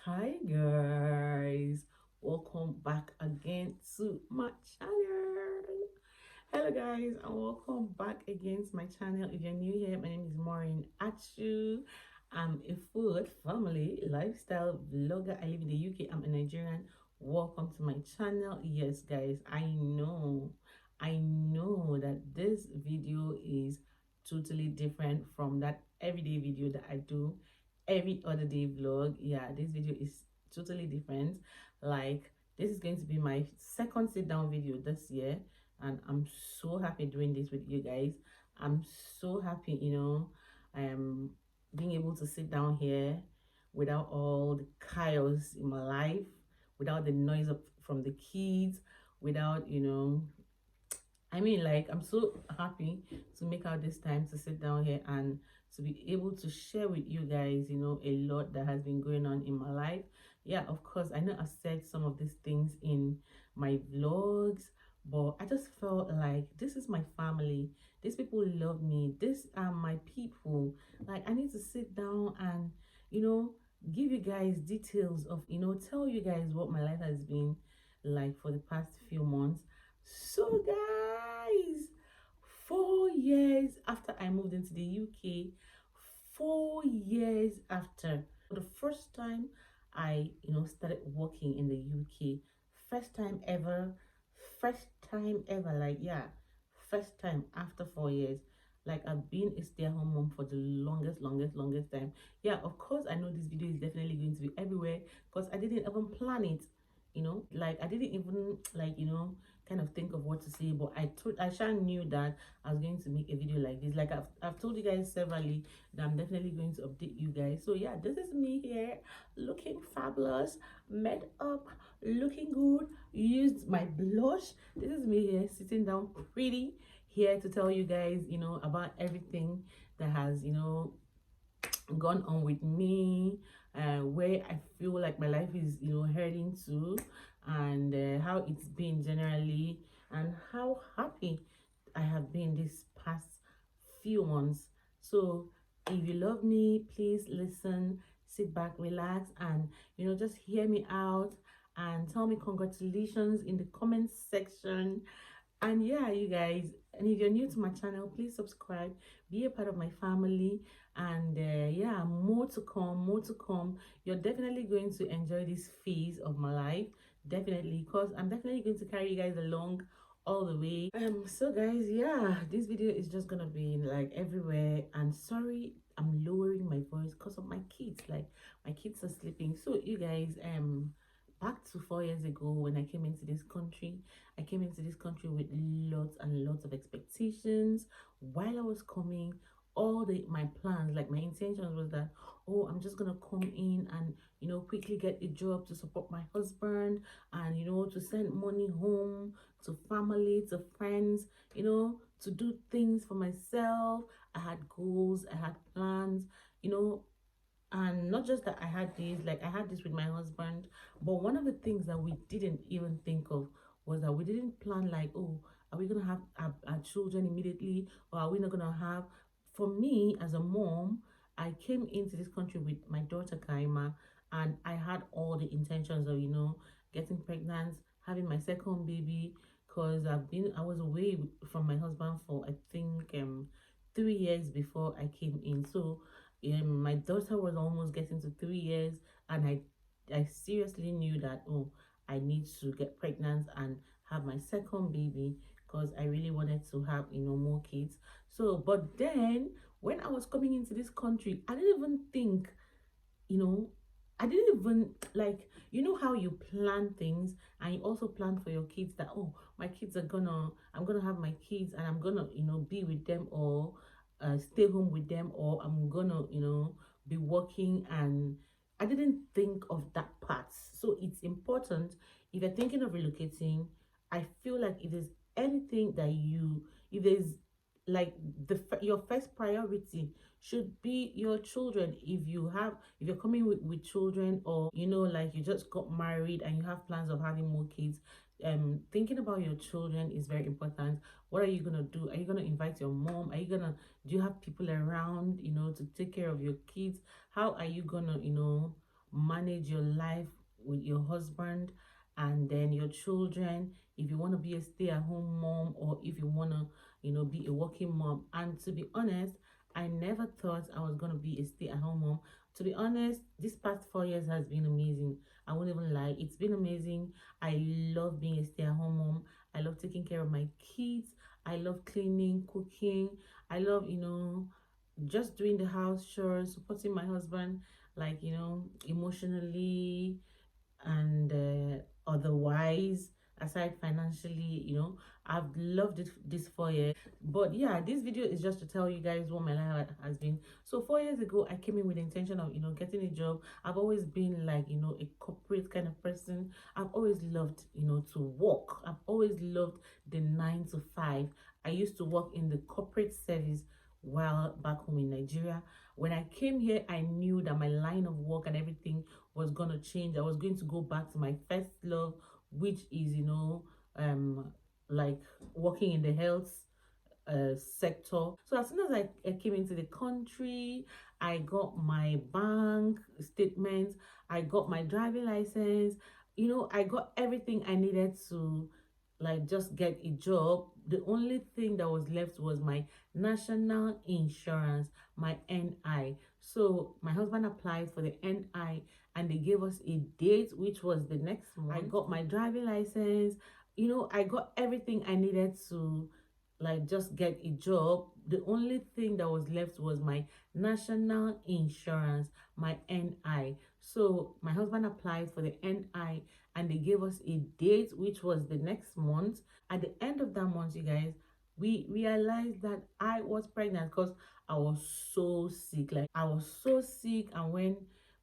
Hi guys, welcome back again to my channel. Hello guys, and welcome back again to my channel. If you're new here, my name is Maureen Achu. I'm a food, family, lifestyle vlogger. I live in the UK. I'm a Nigerian. Welcome to my channel. Yes guys, I know that this video is totally different from that everyday video that I do every other day vlog. Yeah, this video is totally different. Like, this is going to be my second sit down video this year, and I'm so happy doing this with you guys. I'm so happy, um being able to sit down here without all the chaos in my life, without the noise from the kids, without like, I'm so happy to make out this time to sit down here and to be able to share with you guys, a lot that has been going on in my life. Yeah, of course, I know I said some of these things in my vlogs, but I just felt like this is my family. These people love me. These are my people. Like, I need to sit down and, you know, give you guys details of, tell you guys what my life has been like for the past few months. So, guys, 4 years after I moved into the UK, 4 years after, for the first time I, started working in the UK, first time ever, like, yeah, first time after 4 years. Like, I've been a stay-at-home mom for the longest time. Yeah, of course, I know this video is definitely going to be everywhere because I didn't even plan it. Like, I didn't even, like, kind of think of what to say, but I sure knew that I was going to make a video like this. Like, I've told you guys severally that I'm definitely going to update you guys. So yeah, this is me here, looking fabulous, made up, looking good, used my blush. This is me here sitting down pretty, here to tell you guys, about everything that has, gone on with me, where I feel like my life is, heading to, and how it's been generally, and how happy I have been this past few months. So, if you love me, please listen, sit back, relax, and just hear me out and tell me congratulations in the comment section. And yeah, you guys, and if you're new to my channel, please subscribe, be a part of my family, and yeah, more to come, more to come. You're definitely going to enjoy this phase of my life, definitely, because I'm definitely going to carry you guys along all the way. So guys, yeah, this video is just gonna be like everywhere, and sorry, I'm lowering my voice because of my kids. Like, my kids are sleeping. So you guys, back to 4 years ago when I came into this country. I came into this country with lots and lots of expectations. While I was coming, all my plans, like my intentions was that, oh, I'm just gonna come in and quickly get a job to support my husband, and to send money home to family, to friends, to do things for myself. I had goals, I had plans, you know, and not just that I had this, like, I had this with my husband, but one of the things that we didn't even think of was that we didn't plan, like, oh, are we gonna have our children immediately, or are we not gonna have? For me as a mom, I came into this country with my daughter Kaima, and I had all the intentions of getting pregnant, having my second baby, because I was away from my husband for, I think, 3 years before I came in. So my daughter was almost getting to 3 years, and I seriously knew that, oh, I need to get pregnant and have my second baby, because I really wanted to have more kids. So, but then when I was coming into this country, I didn't even think, you know I didn't even, like, how you plan things, and you also plan for your kids that, oh, my kids are gonna I'm gonna have my kids, and I'm gonna be with them, or stay home with them, or I'm gonna be working. And I didn't think of that part. So it's important, if you're thinking of relocating, I feel like if there's anything that if there's, like, your first priority should be your children. If you're coming with children, or like, you just got married and you have plans of having more kids, thinking about your children is very important. What are you gonna do? Are you gonna invite your mom? Do you have people around to take care of your kids? How are you gonna manage your life with your husband and then your children, if you want to be a stay-at-home mom, or if you want to, be a working mom. And to be honest, I never thought I was going to be a stay-at-home mom. To be honest, this past 4 years has been amazing. I won't even lie, it's been amazing. I love being a stay-at-home mom. I love taking care of my kids. I love cleaning, cooking. I love, just doing the house chores, supporting my husband, like, emotionally and otherwise, aside financially. I've loved it this 4 years. But yeah, this video is just to tell you guys what my life has been. So 4 years ago, I came in with the intention of getting a job. I've always been like a corporate kind of person. I've always loved to work. I've always loved the 9 to 5. I used to work in the corporate service while back home in Nigeria. When I came here, I knew that my line of work and everything was gonna change. I was going to go back to my first love, which is like working in the health sector. So as soon as I came into the country, I got my bank statements, I got my driving license, I got everything I needed to like just get a job. The only thing that was left was my national insurance, my NI. So my husband applied for the NI and they gave us a date, which was the next month. I got my driving license, I got everything I needed to like just get a job. The only thing that was left was my national insurance, my NI. So my husband applied for the NI and they gave us a date, which was the next month. At the end of that month, you guys, we realized that I was pregnant because I was so sick. Like, I was so sick, and when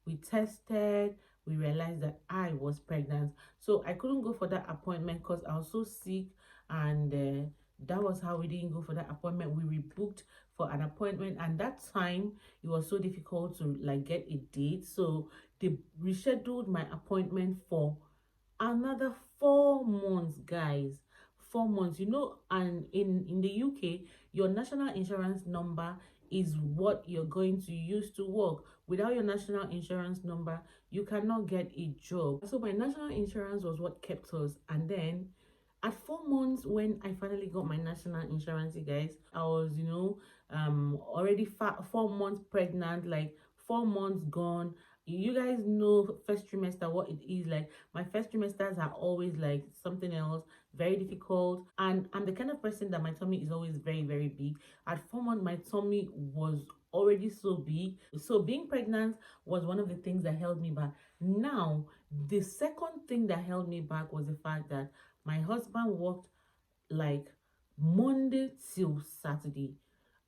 we tested, we realized that I was pregnant. So I couldn't go for that appointment because I was so sick, and that was how we didn't go for that appointment. We rebooked for an appointment, and that time it was so difficult to like get a date, so they rescheduled my appointment for another 4 months, guys. 4 months, and in the UK, your national insurance number is what you're going to use to work. Without your national insurance number, you cannot get a job. So my national insurance was what kept us. And then at 4 months, when I finally got my national insurance, you guys, I was already 4 months pregnant, like 4 months gone. You guys know first trimester, what it is like. My first trimesters are always like something else, very difficult, and I'm the kind of person that my tummy is always very, very big. At 4 months, my tummy was already so big, so being pregnant was one of the things that held me back. Now the second thing that held me back was the fact that my husband worked like Monday till Saturday.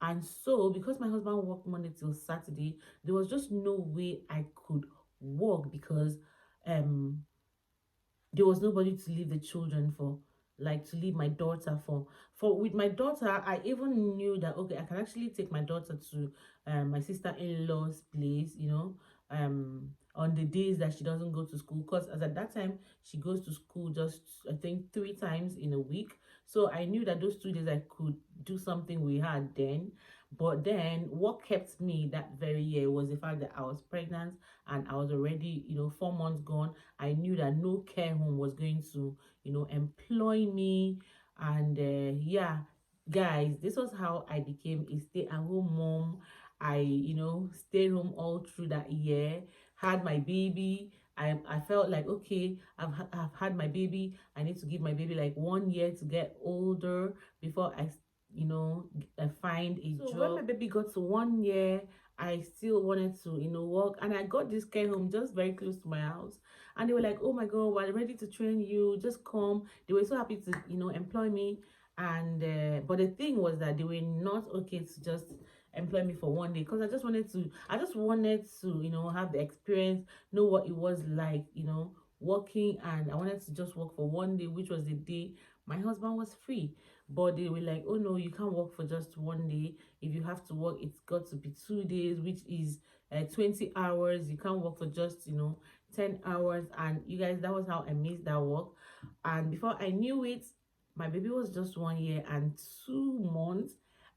And so, because my husband worked Monday till Saturday, there was just no way I could work because there was nobody to leave the children for, like to leave my daughter for. With my daughter, I even knew that okay, I can actually take my daughter to my sister-in-law's place, on the days that she doesn't go to school, because as at that time she goes to school just I think 3 times in a week. So I knew that those 2 days I could do something we had then. But then what kept me that very year was the fact that I was pregnant and I was already 4 months gone. I knew that no care home was going to employ me. And yeah, guys, this was how I became a stay-at-home mom. I stayed home all through that year, had my baby. I felt like okay, I've had my baby. I need to give my baby like 1 year to get older before I find a job. When my baby got to 1 year, I still wanted to work, and I got this care home just very close to my house, and they were like, oh my god, we're ready to train you, just come. They were so happy to employ me. And but the thing was that they were not okay to just employ me for 1 day, because I just wanted to have the experience, know what it was like working, and I wanted to just work for 1 day, which was the day my husband was free. But they were like, oh no, you can't work for just 1 day. If you have to work, it's got to be 2 days, which is 20 hours. You can't work for just 10 hours. And you guys, that was how I missed that work. And before I knew it, my baby was just 1 year and 2 months,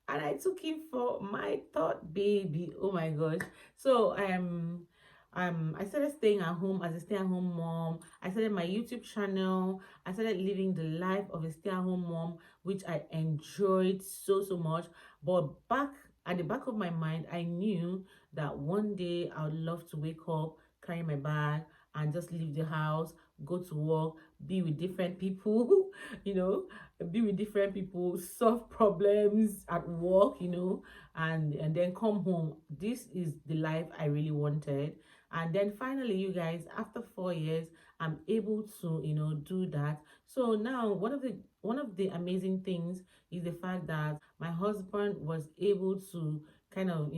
and I took him for my third baby. Oh my gosh. So I started staying at home as a stay-at-home mom. I started my YouTube channel. I started living the life of a stay-at-home mom, which I enjoyed so much. But back at the back of my mind, I knew that one day I would love to wake up, carry my bag, and just leave the house, go to work, be with different people, you know, be with different people, solve problems at work, and then come home. This is the life I really wanted. And then finally, you guys, after 4 years, I'm able to, do that. So now one of the amazing things is the fact that my husband was able to kind of,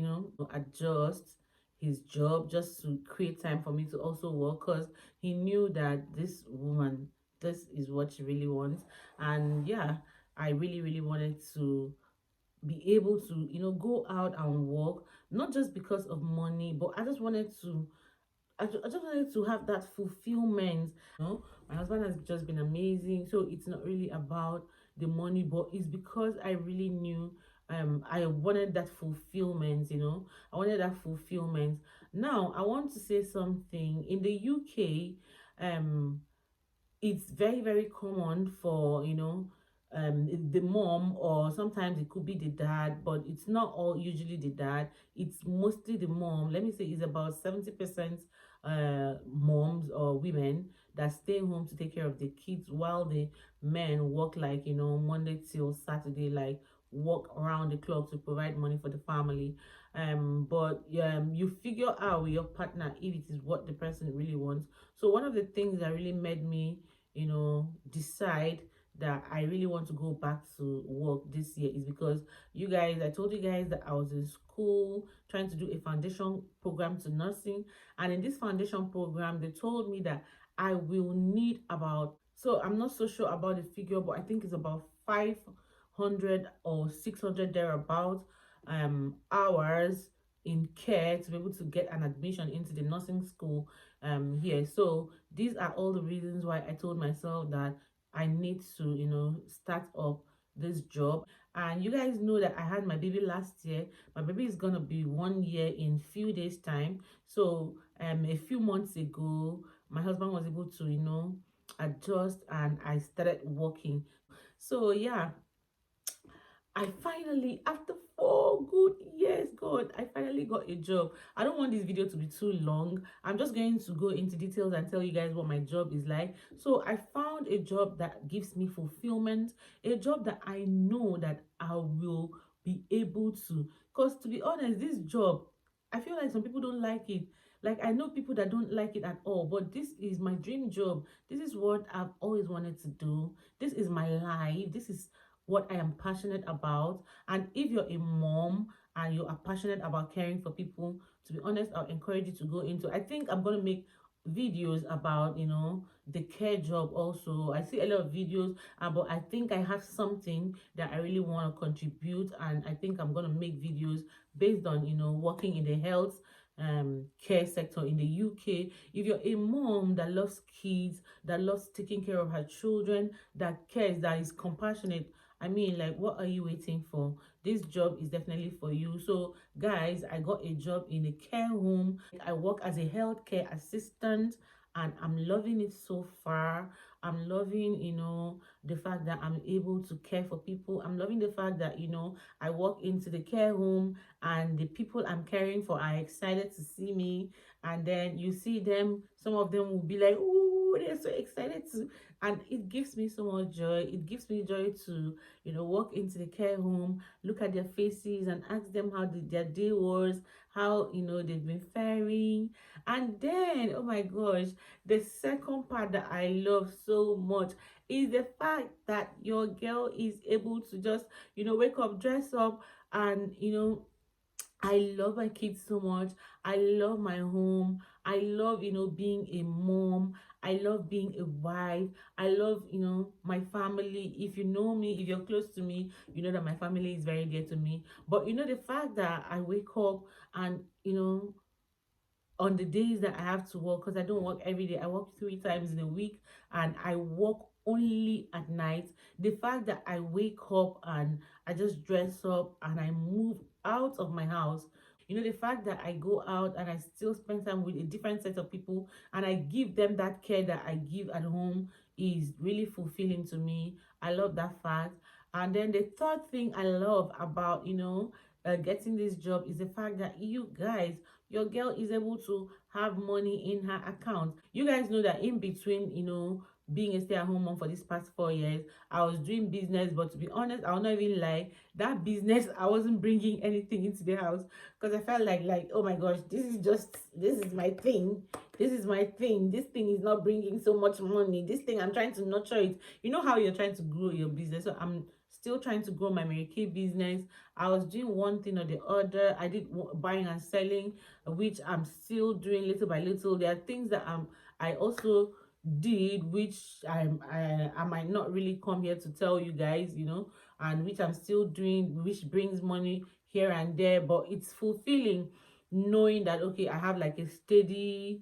adjust his job just to create time for me to also work, because he knew that this woman, this is what she really wants. And yeah, I really wanted to be able to, go out and work, not just because of money, but I just wanted to have that fulfillment. My husband has just been amazing. So it's not really about the money, but it's because I really knew I wanted that fulfillment. I wanted that fulfillment. Now I want to say something. In the UK, it's very common for the mom, or sometimes it could be the dad, but it's not all usually the dad, it's mostly the mom. Let me say it's about 70% moms or women that stay home to take care of the kids, while the men work, like, Monday till Saturday, like work around the clock to provide money for the family. But you figure out with your partner if it is what the person really wants. So one of the things that really made me decide that I really want to go back to work this year is because, you guys, I told you guys that I was in school trying to do a foundation program to nursing. And in this foundation program, they told me that I will need about, so I'm not so sure about the figure, but I think it's about 500 or 600 thereabout hours in care to be able to get an admission into the nursing school here. So these are all the reasons why I told myself that I need to, start up this job. And you guys know that I had my baby last year. My baby is gonna be 1 year in few days time. So a few months ago, my husband was able to, adjust, and I started working. So yeah, I finally, after 4 good years, God, I finally got a job. I don't want this video to be too long. I'm just going to go into details and tell you guys what my job is like. So I found a job that gives me fulfillment, a job that I know that I will be able to. Because to be honest, this job, I feel like some people don't like it. Like, I know people that don't like it at all, but this is my dream job. This is what I've always wanted to do. This is my life. This is what I am passionate about. And if you're a mom and you are passionate about caring for people, to be honest, I'll encourage you to go into. I think I'm going to make videos about, the care job also. I see a lot of videos, but I think I have something that I really want to contribute, and I think I'm going to make videos based on, working in the health care sector in the UK. If you're a mom that loves kids, that loves taking care of her children, that cares, that is compassionate, I mean, like, what are you waiting for? This job is definitely for you. So, guys, I got a job in a care home. I work as a healthcare assistant, and I'm loving it so far. I'm loving, the fact that I'm able to care for people. I'm loving the fact that, I walk into the care home and the people I'm caring for are excited to see me. And then you see them, some of them will be like, oh, they're so excited to, and it gives me so much joy. It gives me joy to, walk into the care home, look at their faces and ask them how their day was, how, they've been faring. And then, oh my gosh, the second part that I love so much is the fact that your girl is able to just, wake up, dress up, and, I love my kids so much. I love my home. I love, being a mom. I love being a wife. I love, my family. If you know me, if you're close to me, you know that my family is very dear to me. But, the fact that I wake up and, on the days that I have to work, because I don't work every day, I work 3 times in a week, and I work only at night. The fact that I wake up and I just dress up and I move out of my house, You know, the fact that I go out and I still spend time with a different set of people and I give them that care that I give at home is really fulfilling to me. I love that fact. And then the third thing I love about, getting this job is the fact that you guys, your girl is able to have money in her account. You guys know that in between, being a stay-at-home mom for these past 4 years, I was doing business, but to be honest, I'll not even lie, that business, I wasn't bringing anything into the house because I felt like, oh my gosh, this is my thing. This is my thing. This thing is not bringing so much money. This thing, I'm trying to nurture it. You know how you're trying to grow your business. So I'm still trying to grow my Mary Kay business. I was doing one thing or the other. I did buying and selling, which I'm still doing little by little. There are things that I also did, which I might not really come here to tell you guys, and which I'm still doing, which brings money here and there, but it's fulfilling knowing that okay, I have like a steady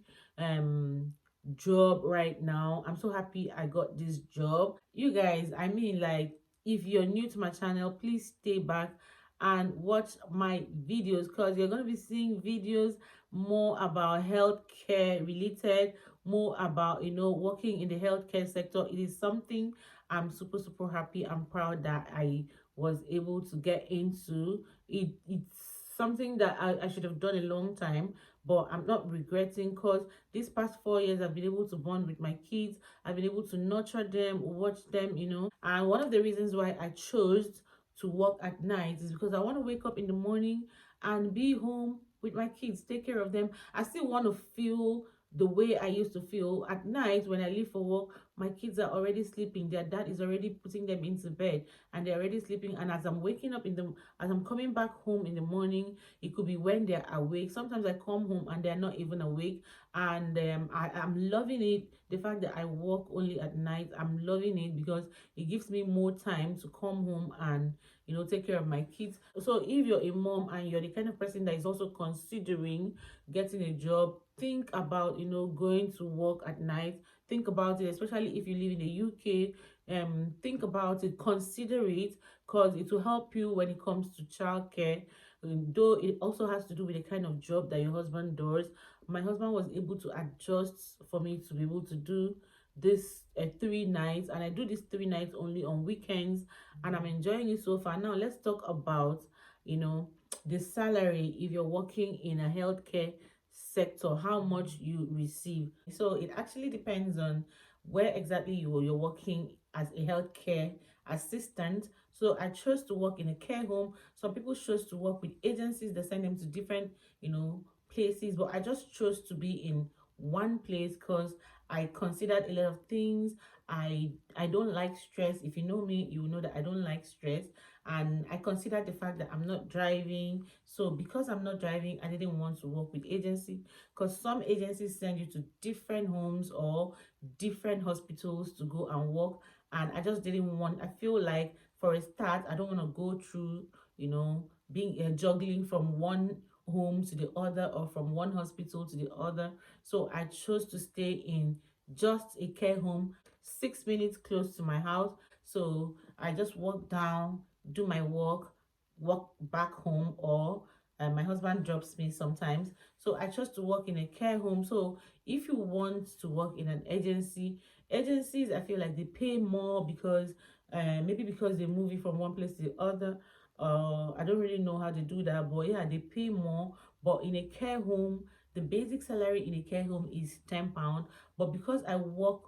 job right now. I'm so happy I got this job. You guys, I mean, like, if you're new to my channel, please stay back and watch my videos because you're going to be seeing videos more about healthcare related, more about working in the healthcare sector. It is something I'm super happy and proud that I was able to get into it. It's something that I should have done a long time, but I'm not regretting because these past 4 years I've been able to bond with my kids. I've been able to nurture them, watch them, and one of the reasons why I chose to work at night is because I want to wake up in the morning and be home with my kids, take care of them. I still want to feel the way I used to feel at night when I leave for work. My kids are already sleeping. Their dad is already putting them into bed and they're already sleeping. And as I'm waking up as I'm coming back home in the morning, it could be when they're awake. Sometimes I come home and they're not even awake. And I'm loving it. The fact that I work only at night, I'm loving it because it gives me more time to come home and take care of my kids. So if you're a mom and you're the kind of person that is also considering getting a job, think about going to work at night. Think about it, especially if you live in the UK. Think about it, consider it, because it will help you when it comes to childcare. Though it also has to do with the kind of job that your husband does. My husband was able to adjust for me to be able to do this 3 nights, and I do this 3 nights only on weekends, and I'm enjoying it so far. Now let's talk about the salary if you're working in a healthcare sector, how much you receive. So it actually depends on where exactly you're working as a healthcare assistant. So I chose to work in a care home. Some people chose to work with agencies that send them to different places, but I just chose to be in one place because I considered a lot of things. I don't like stress. If you know me, you know that I don't like stress, and I considered the fact that I'm not driving. So because I'm not driving, I didn't want to work with agency, because some agencies send you to different homes or different hospitals to go and work, and I just didn't want. I feel like for a start, I don't want to go through being juggling from one home to the other or from one hospital to the other. So I chose to stay in just a care home 6 minutes close to my house. So I just walk down, do my work, walk back home, or my husband drops me sometimes. So I chose to work in a care home. So if you want to work in an agencies, I feel like they pay more because maybe because they move you from one place to the other. I don't really know how they do that, but yeah, they pay more. But in a care home, the basic salary in a care home is £10. But because I work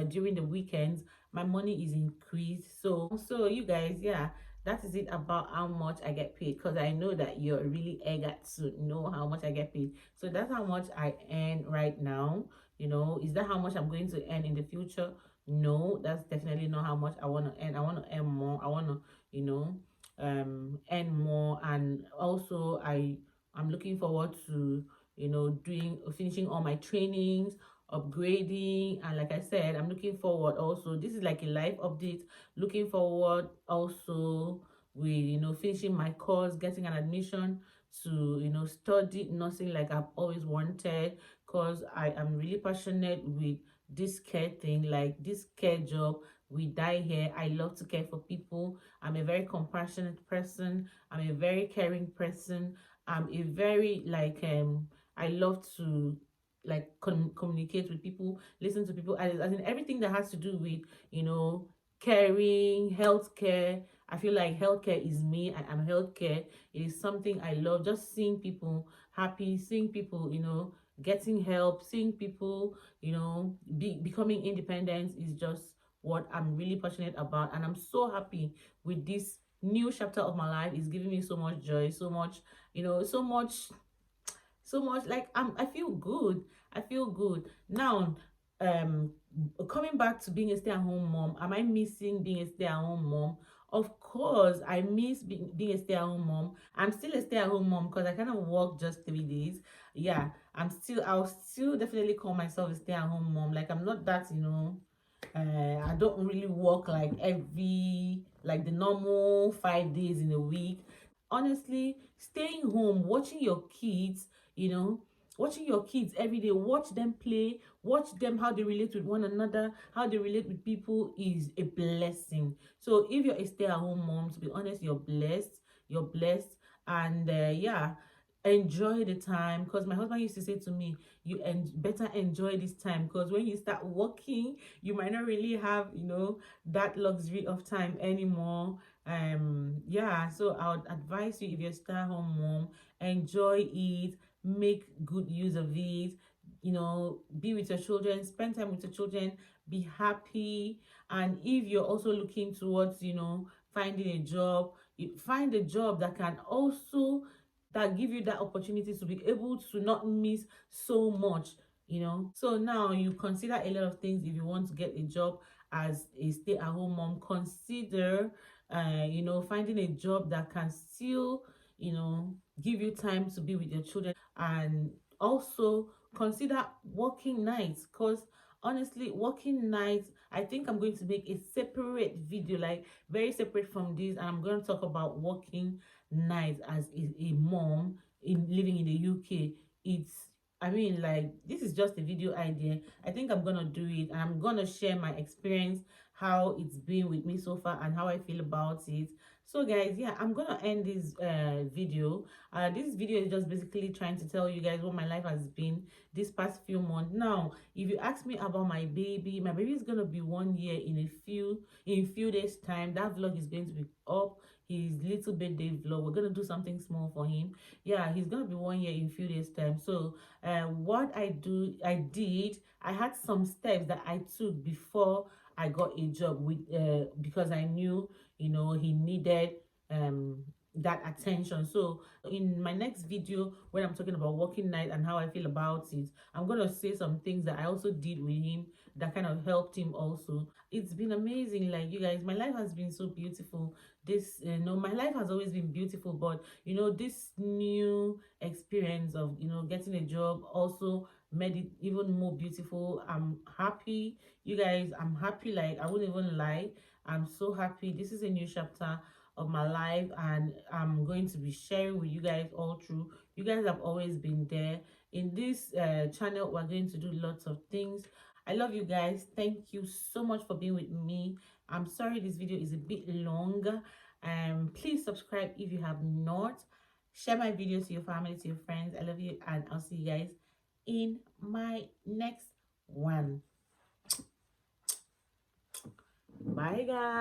during the weekends, my money is increased. So you guys, yeah, that is it about how much I get paid, because I know that you're really eager to know how much I get paid. So that's how much I earn right now. Is that how much I'm going to earn in the future? No, that's definitely not how much I want to earn. I want to earn more. I want to earn more. And also I'm looking forward to doing finishing all my trainings, upgrading, and like I said, I'm looking forward also. This is like a life update. Looking forward also with finishing my course, getting an admission to study nursing like I've always wanted, because I am really passionate with this care thing, like this care job. We die here. I love to care for people. I'm a very compassionate person. I'm a very caring person. I'm a very like I love to like communicate with people, listen to people, as in everything that has to do with, you know, caring, healthcare. I feel like healthcare is me. I am healthcare. It is something I love. Just seeing people happy, seeing people, you know, getting help, seeing people, you know, becoming independent is just what I'm really passionate about. And I'm so happy with this new chapter of my life. It's giving me so much joy, so much, you know, so much like I feel good. I feel good now. um Coming back to being a stay-at-home mom, am I missing being a stay-at-home mom? Of course I miss being a stay-at-home mom. I'm still a stay-at-home mom because I kind of work just 3 days. Yeah, I'll still definitely call myself a stay-at-home mom. Like, I'm not that, you know, I don't really work like like the normal 5 days in a week. Honestly, staying home, watching your kids, you know, watching your kids every day, watch them play, watch them how they relate with one another, how they relate with people is a blessing. So if you're a stay-at-home mom, to be honest, you're blessed. You're blessed. And yeah, enjoy the time, because my husband used to say to me, better enjoy this time, because when you start working, you might not really have, you know, that luxury of time anymore. Yeah, so I would advise you, if you're a stay-at-home mom, enjoy it, make good use of it, you know, be with your children, spend time with your children, be happy. And if you're also looking towards, you know, finding a job, you find a job that can also, that give you that opportunity to be able to not miss so much, you know. So now you consider a lot of things. If you want to get a job as a stay-at-home mom, consider you know, finding a job that can still, you know, give you time to be with your children. And also consider working nights, because honestly, working nights, I think I'm going to make a separate video, like very separate from this, and I'm going to talk about working nights as a mom in living in the UK. It's, I mean, like, this is just a video idea. I think I'm gonna do it, and I'm gonna share my experience, how it's been with me so far, and how I feel about it. So guys, yeah, I'm gonna end this video. This video is just basically trying to tell you guys what my life has been this past few months. Now, if you ask me about my baby is gonna be 1 year in a few days time. That vlog is going to be up, his little birthday vlog. We're gonna do something small for him. Yeah, he's gonna be 1 year in a few days time. So what I had some steps that I took before I got a job with, because I knew, you know, he needed that attention. So in my next video, when I'm talking about working night and how I feel about it, I'm gonna say some things that I also did with him that kind of helped him also. It's been amazing, like, you guys, my life has been so beautiful. This, you know, my life has always been beautiful, but you know, this new experience of, you know, getting a job also made it even more beautiful. I'm happy, you guys. I'm happy, like, I wouldn't even lie. I'm so happy. This is a new chapter of my life, and I'm going to be sharing with you guys all through. You guys have always been there. In this channel, we're going to do lots of things. I love you guys. Thank you so much for being with me. I'm sorry this video is a bit long. Please subscribe if you have not. Share my videos to your family, to your friends. I love you, and I'll see you guys in my next one. Bye guys.